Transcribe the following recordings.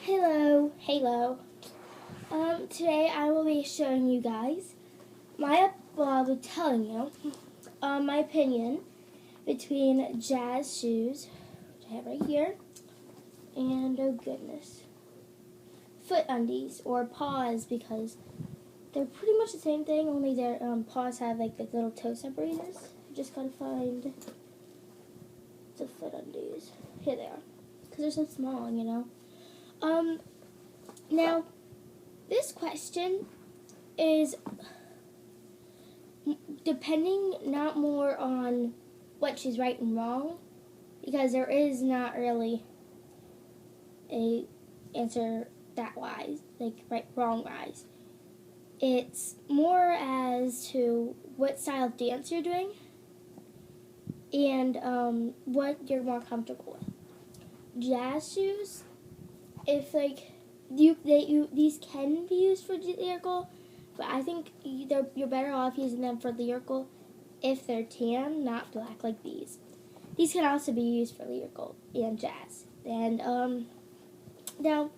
Hello. Today I will be showing you guys I'll be telling you my opinion between jazz shoes, which I have right here, and oh goodness, foot undies or paws, because they're pretty much the same thing, only their paws have like the little toe separators. I just gotta find the foot undies. Here they are, because they're so small, you know. Now, this question is depending not more on what she's right and wrong, because there is not really a answer that wise, like right wrong wise. It's more as to what style of dance you're doing and what you're more comfortable with. Jazz shoes, if like these can be used for lyrical, but I think you're better off using them for lyrical if they're tan, not black like these. These can also be used for lyrical and jazz. And now,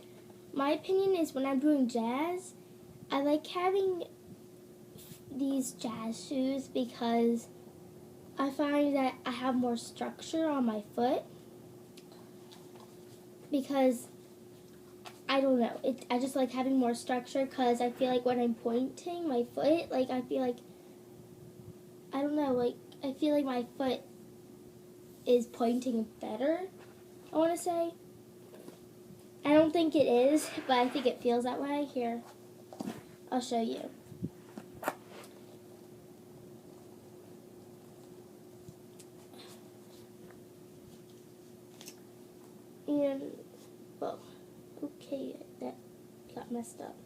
my opinion is when I'm doing jazz, I like having these jazz shoes because I find that I have more structure on my foot, because I don't know. I just like having more structure because I feel like when I'm pointing my foot, like I feel like, I don't know, like I feel like my foot is pointing better, I want to say. I don't think it is, but I think it feels that way. Here, I'll show you. And, well, okay, that got messed up.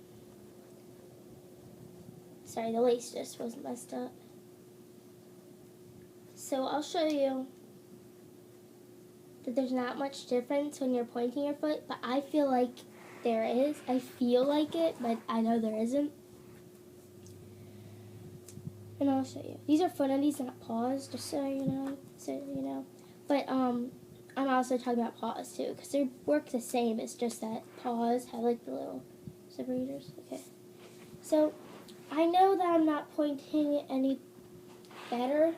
Sorry, the lace just wasn't messed up. So I'll show you that there's not much difference when you're pointing your foot, but I feel like there is. I feel like it, but I know there isn't. And I'll show you. These are foot undies, not paws, just so you know. But I'm also talking about paws too, because they work the same. It's just that paws have like the little separators. Okay. So I know that I'm not pointing any better.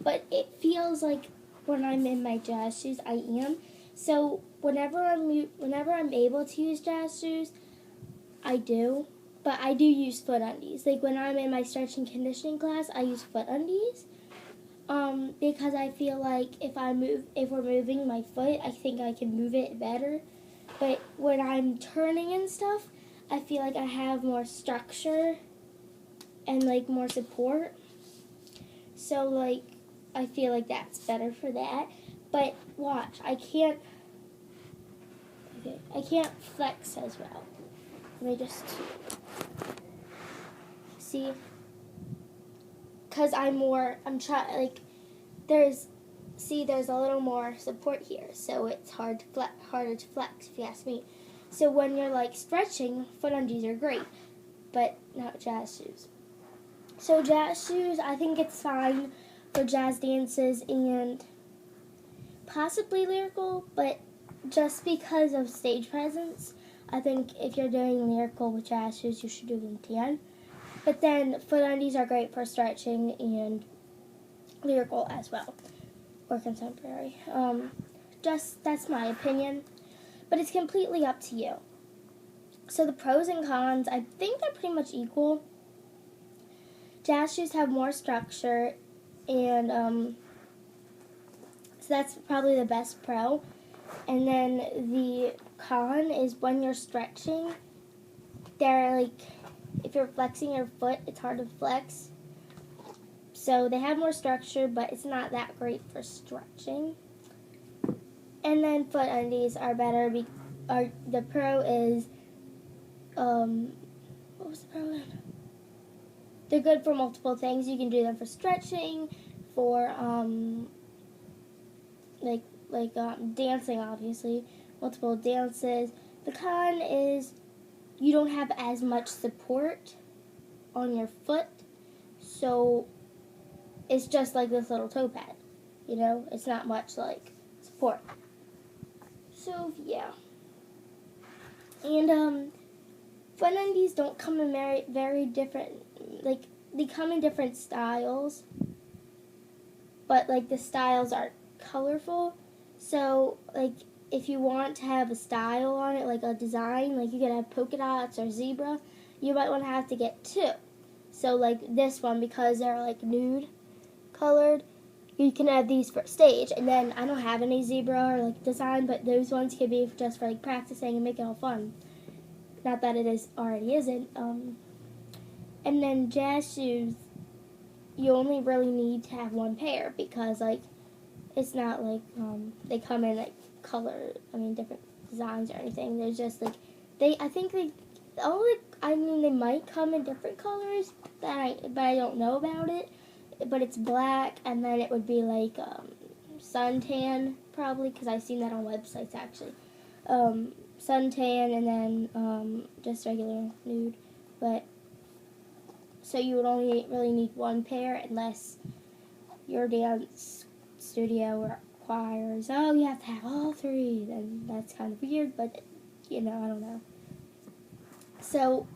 But it feels like when I'm in my jazz shoes, I am. So whenever I'm able to use jazz shoes, I do. But I do use foot undies. Like when I'm in my stretch and conditioning class, I use foot undies. Because I feel like if we're moving my foot, I think I can move it better. But when I'm turning and stuff, I feel like I have more structure and like more support. So like I feel like that's better for that. But watch, I can't flex as well. Let me just see. Because there's a little more support here, so it's harder to flex, if you ask me. So when you're like stretching, foot undies are great, but not jazz shoes. So jazz shoes, I think it's fine for jazz dances and possibly lyrical, but just because of stage presence, I think if you're doing lyrical with jazz shoes, you should do them tan. But then foot undies are great for stretching and lyrical as well, or contemporary. That's my opinion, but it's completely up to you. So the pros and cons, I think they're pretty much equal. Jazz shoes have more structure, and so that's probably the best pro. And then the con is when you're stretching, they're like, if you're flexing your foot, it's hard to flex. So they have more structure, but it's not that great for stretching. And then foot undies are better. The pro is, what was the pro one? They're good for multiple things. You can do them for stretching, for dancing, obviously, multiple dances. The con is you don't have as much support on your foot, so it's just like this little toe pad. You know, it's not much like support. So yeah, and fun undies don't come in very different. Like they come in different styles, but like the styles are colorful. So like if you want to have a style on it, like a design, like you could have polka dots or zebra, you might want to have to get two. So like this one, because they're like nude colored, you can have these for stage. And then I don't have any zebra or like design, but those ones could be just for like practicing and making it all fun. Not that it already isn't. And then jazz shoes, you only really need to have one pair because like it's not like they come in like different designs or anything. There's just like I think they they might come in different colors but I don't know about it. But it's black, and then it would be like suntan probably, because I've seen that on websites actually. Suntan, and then just regular nude. But so you would only really need one pair unless your dance studio requires, oh, you have to have all three. Then that's kind of weird, but I don't know. So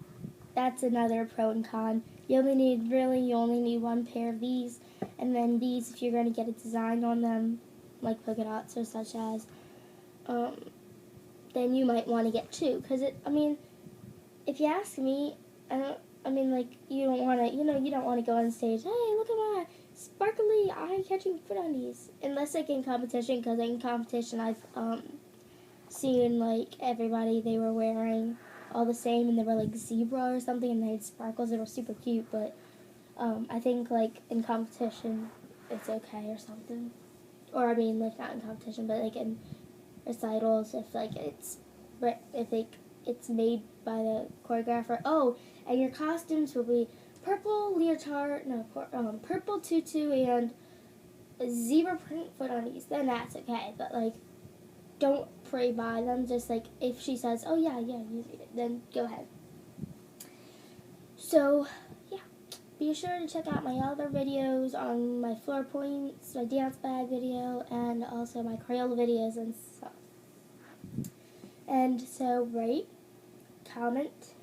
that's another pro and con. You only need one pair of these, and then these, if you're going to get a design on them, like polka dots or such as, then you might want to get two, because if you ask me, you don't want to, you don't want to go on stage, hey, look at my sparkly eye-catching foot undies, unless like in competition, because in competition I've seen like everybody, they were wearing all the same, and they were like zebra or something, and they had sparkles. They were super cute, but I think like in competition it's okay or something. Or like not in competition, but like in recitals, if like it's made by the choreographer. Oh, and your costumes will be purple purple tutu and zebra print foot undies. Then that's okay, but like don't pre-buy them. Just like if she says, oh yeah, use it, then go ahead. So yeah, be sure to check out my other videos on my floor points, my dance bag video, and also my Crayola videos and stuff. And so rate, comment,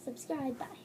subscribe, bye.